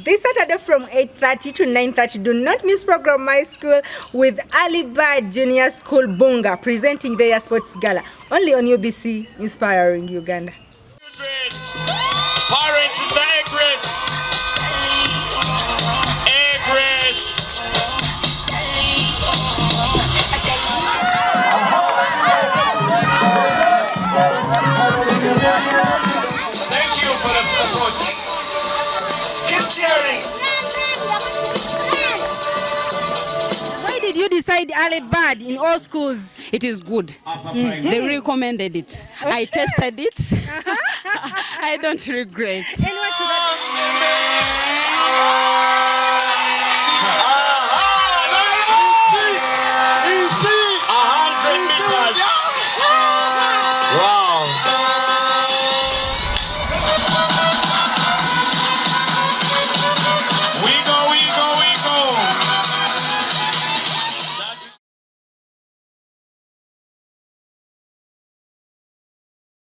This Saturday from 8:30 to 9:30. Do not miss program My School with Ali Bad Junior School Bunga presenting their sports gala. Only on UBC, inspiring Uganda. Parents is the Egress. Thank you for the support. Keep cheering. Why did you decide Ali Bad in all schools? It is good. They recommended it. I tested it. I don't regret. And what to that?